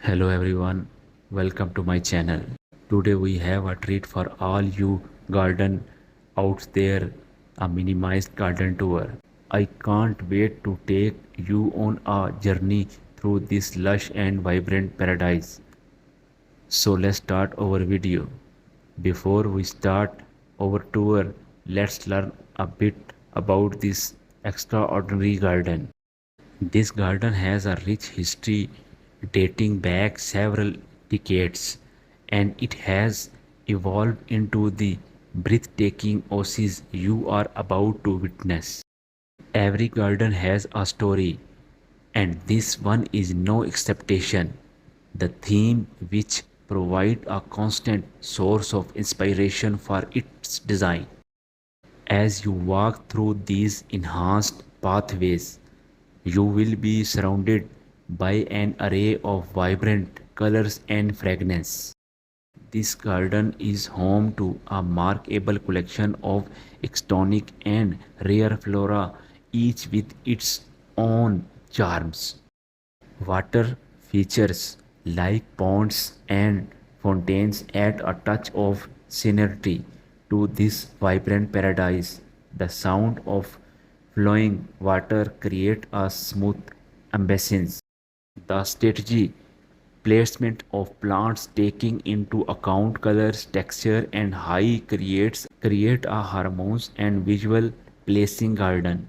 Hello everyone, welcome to my channel. Today we have a treat for all you garden out there, a minimized garden tour. I can't wait to take you on a journey through this lush and vibrant paradise. So let's start our video. Before we start our tour, let's learn a bit about this extraordinary garden. This garden has a rich history dating back several decades, and it has evolved into the breathtaking oasis you are about to witness. Every garden has a story, and this one is no exception. The theme, which provide a constant source of inspiration for its design. As you walk through these enhanced pathways, you will be surrounded by an array of vibrant colors and fragrance. This garden is home to a remarkable collection of exotic and rare flora, each with its own charms. Water features like ponds and fountains add a touch of serenity to this vibrant paradise. The sound of flowing water creates a smooth ambience. The strategy placement of plants taking into account colors, texture and height create a harmonious and visual pleasing garden.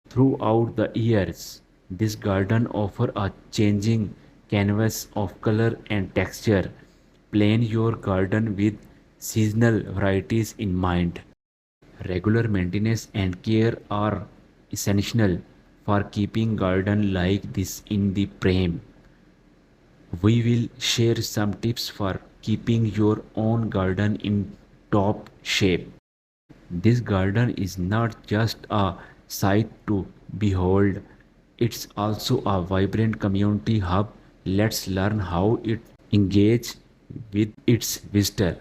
Throughout the years, this garden offers a changing canvas of color and texture. Plan your garden with seasonal varieties in mind. Regular maintenance and care are essential for keeping garden like this in the frame. We will share some tips for keeping your own garden in top shape. This garden is not just a sight to behold, it's also a vibrant community hub. Let's learn how it engage with its visitor.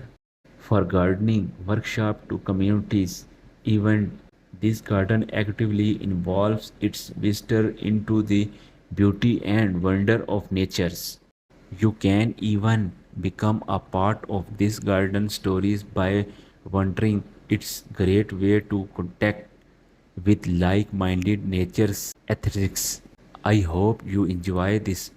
For gardening workshop to communities event, this garden actively involves its visitor into the beauty and wonder of natures. You can even become a part of this garden stories by wondering. It's great way to contact with like-minded nature's ethics. I hope you enjoy this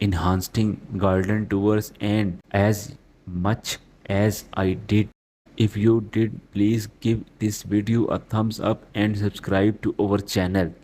enhancing garden tours and as much as I did. If you did, please give this video a thumbs up and subscribe to our channel.